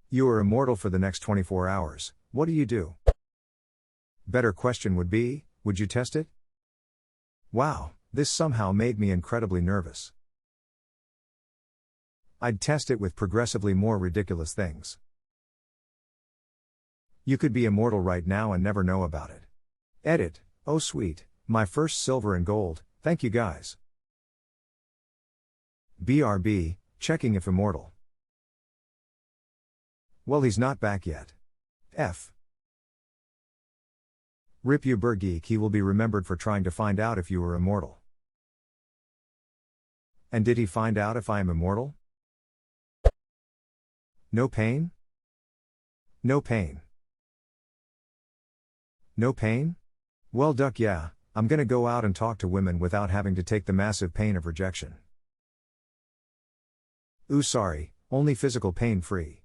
You are immortal for the next 24 hours, what do you do? Better question would be, would you test it? Wow, this somehow made me incredibly nervous. I'd test it with progressively more ridiculous things. You could be immortal right now and never know about it. Edit, oh sweet, my first silver and gold, thank you guys. BRB, checking if immortal. Well, he's not back yet. F. Rip you Burgeek, he will be remembered for trying to find out if you were immortal. And did he find out if I am immortal? No pain? No pain. No pain? Well, duck, yeah, I'm gonna go out and talk to women without having to take the massive pain of rejection. Ooh, sorry, only physical pain free.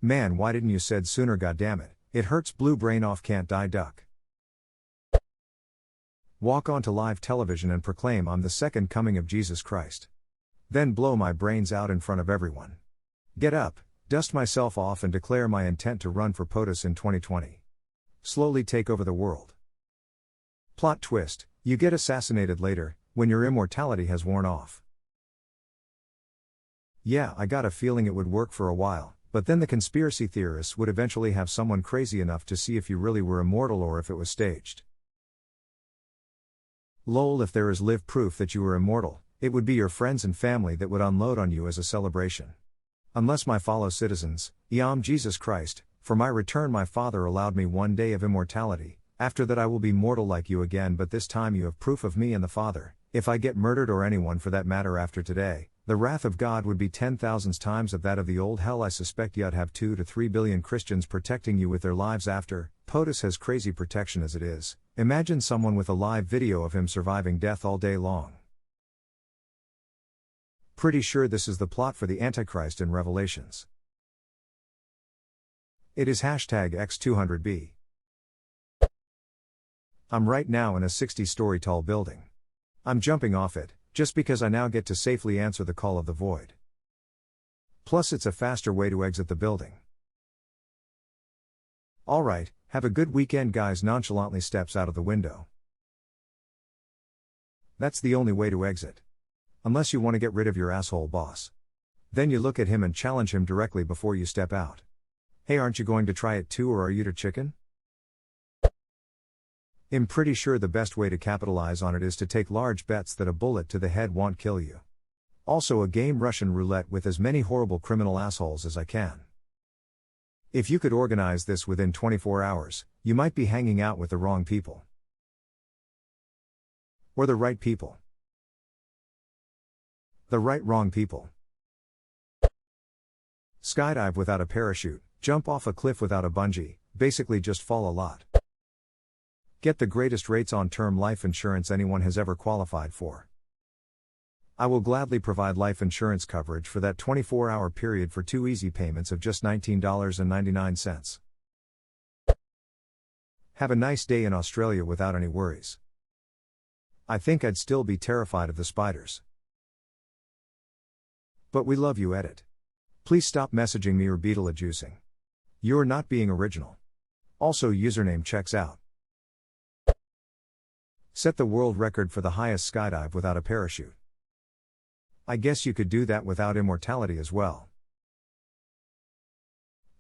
Man, why didn't you said sooner, goddammit, it hurts blue brain off, can't die, duck. Walk onto live television and proclaim I'm the second coming of Jesus Christ. Then blow my brains out in front of everyone. Get up, dust myself off and declare my intent to run for POTUS in 2020. Slowly take over the world. Plot twist, you get assassinated later, when your immortality has worn off. Yeah, I got a feeling it would work for a while, but then the conspiracy theorists would eventually have someone crazy enough to see if you really were immortal or if it was staged. Lol, if there is live proof that you were immortal, it would be your friends and family that would unload on you as a celebration. Unless my fellow citizens, Yam Jesus Christ, for my return my Father allowed me 1 day of immortality, after that I will be mortal like you again, but this time you have proof of me and the Father. If I get murdered, or anyone for that matter after today, the wrath of God would be 10,000 times of that of the old hell. I suspect you'd have 2 to 3 billion Christians protecting you with their lives after. POTUS has crazy protection as it is. Imagine someone with a live video of him surviving death all day long. Pretty sure this is the plot for the Antichrist in Revelations. It is #X200B. I'm right now in a 60-story tall building. I'm jumping off it, just because I now get to safely answer the call of the void. Plus it's a faster way to exit the building. Alright, have a good weekend guys. Nonchalantly steps out of the window. That's the only way to exit. Unless you want to get rid of your asshole boss. Then you look at him and challenge him directly before you step out. Hey, aren't you going to try it too, or are you the chicken? I'm pretty sure the best way to capitalize on it is to take large bets that a bullet to the head won't kill you. Also a game Russian roulette with as many horrible criminal assholes as I can. If you could organize this within 24 hours, you might be hanging out with the wrong people. Or the right people. The wrong people. Skydive without a parachute, jump off a cliff without a bungee, basically just fall a lot. Get the greatest rates on term life insurance anyone has ever qualified for. I will gladly provide life insurance coverage for that 24-hour period for 2 easy payments of just $19.99. Have a nice day in Australia without any worries. I think I'd still be terrified of the spiders. But we love you, Edit. Please stop messaging me or Beetlejuicing. You're not being original. Also, username checks out. Set the world record for the highest skydive without a parachute. I guess you could do that without immortality as well.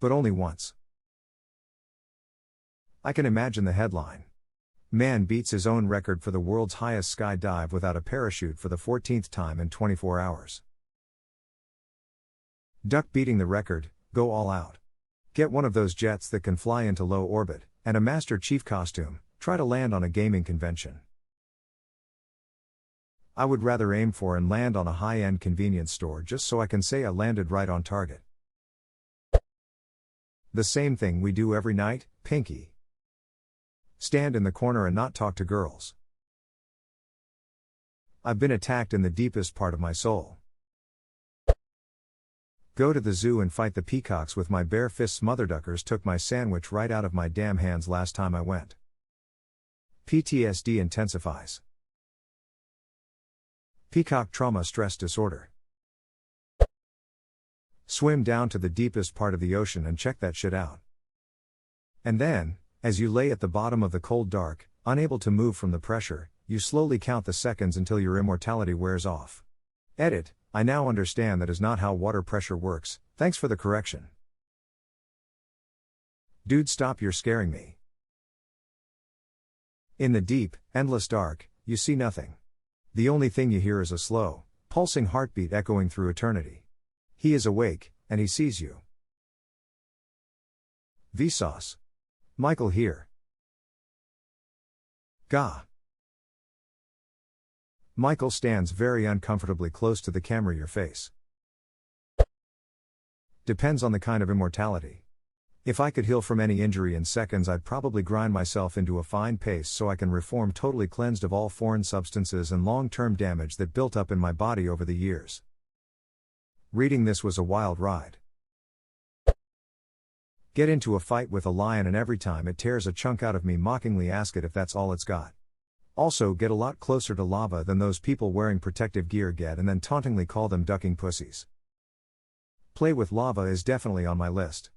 But only once. I can imagine the headline. Man beats his own record for the world's highest skydive without a parachute for the 14th time in 24 hours. Duck beating the record, go all out. Get one of those jets that can fly into low orbit, and a Master Chief costume, try to land on a gaming convention. I would rather aim for and land on a high-end convenience store just so I can say I landed right on target. The same thing we do every night, Pinky. Stand in the corner and not talk to girls. I've been attacked in the deepest part of my soul. Go to the zoo and fight the peacocks with my bare fists. Motherduckers took my sandwich right out of my damn hands last time I went. PTSD intensifies. Peacock trauma stress disorder. Swim down to the deepest part of the ocean and check that shit out. And then, as you lay at the bottom of the cold dark, unable to move from the pressure, you slowly count the seconds until your immortality wears off. Edit, I now understand that is not how water pressure works, thanks for the correction. Dude, stop, you're scaring me. In the deep, endless dark, you see nothing. The only thing you hear is a slow, pulsing heartbeat echoing through eternity. He is awake, and he sees you. Vsauce. Michael here. Gah. Michael stands very uncomfortably close to the camera. Your face. Depends on the kind of immortality. If I could heal from any injury in seconds, I'd probably grind myself into a fine paste so I can reform totally cleansed of all foreign substances and long-term damage that built up in my body over the years. Reading this was a wild ride. Get into a fight with a lion and every time it tears a chunk out of me, mockingly ask it if that's all it's got. Also get a lot closer to lava than those people wearing protective gear get and then tauntingly call them ducking pussies. Play with lava is definitely on my list.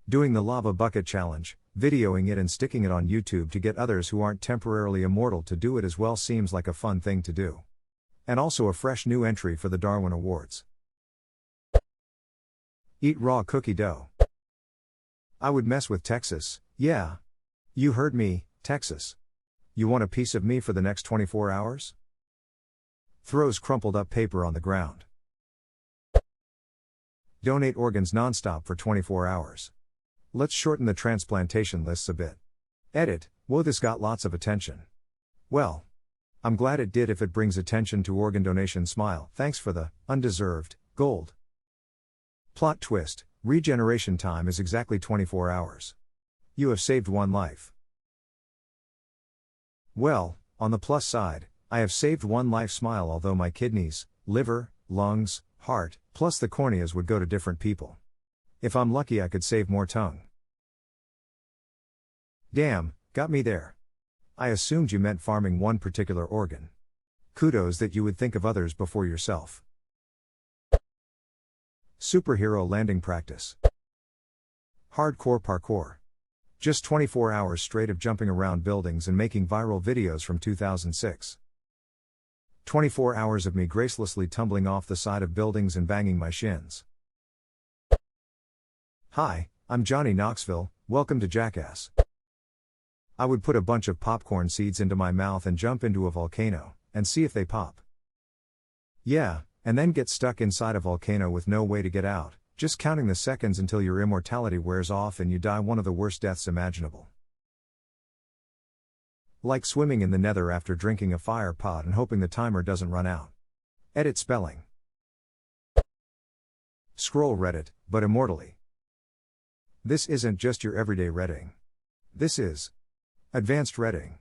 Doing the lava bucket challenge, videoing it and sticking it on YouTube to get others who aren't temporarily immortal to do it as well seems like a fun thing to do. And also a fresh new entry for the Darwin Awards. Eat raw cookie dough. I would mess with Texas, yeah. You heard me, Texas. You want a piece of me for the next 24 hours? Throws crumpled up paper on the ground. Donate organs nonstop for 24 hours. Let's shorten the transplantation lists a bit. Edit, whoa, this got lots of attention. Well, I'm glad it did if it brings attention to organ donation. Smile, thanks for the undeserved gold. Plot twist, regeneration time is exactly 24 hours. You have saved one life. Well, on the plus side, I have saved one life. Smile, although my kidneys, liver, lungs, heart, plus the corneas would go to different people. If I'm lucky, I could save more tongue. Damn, got me there. I assumed you meant farming one particular organ. Kudos that you would think of others before yourself. Superhero landing practice. Hardcore parkour. Just 24 hours straight of jumping around buildings and making viral videos from 2006. 24 hours of me gracelessly tumbling off the side of buildings and banging my shins. Hi, I'm Johnny Knoxville, welcome to Jackass. I would put a bunch of popcorn seeds into my mouth and jump into a volcano, and see if they pop. Yeah, and then get stuck inside a volcano with no way to get out, just counting the seconds until your immortality wears off and you die one of the worst deaths imaginable. Like swimming in the nether after drinking a fire pot and hoping the timer doesn't run out. Edit spelling. Scroll Reddit, but immortally. This isn't just your everyday Redding. This is advanced Redding.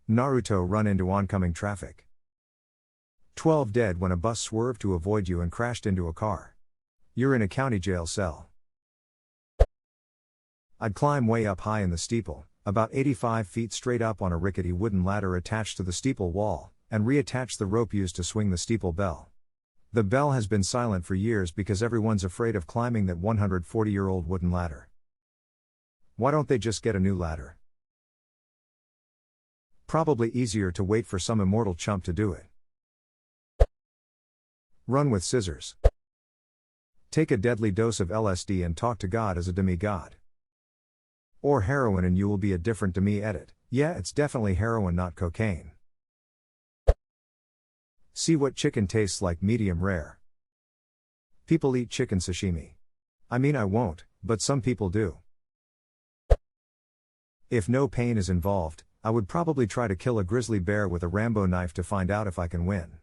Naruto run into oncoming traffic. 12 dead when a bus swerved to avoid you and crashed into a car. You're in a county jail cell. I'd climb way up high in the steeple, about 85 feet straight up on a rickety wooden ladder attached to the steeple wall, and reattach the rope used to swing the steeple bell. The bell has been silent for years because everyone's afraid of climbing that 140-year-old wooden ladder. Why don't they just get a new ladder? Probably easier to wait for some immortal chump to do it. Run with scissors. Take a deadly dose of LSD and talk to God as a demigod. Or heroin and you will be a different demi. Edit, yeah, it's definitely heroin, not cocaine. See what chicken tastes like. Medium rare. People eat chicken sashimi. I mean, I won't, but some people do. If no pain is involved, I would probably try to kill a grizzly bear with a Rambo knife to find out if I can win.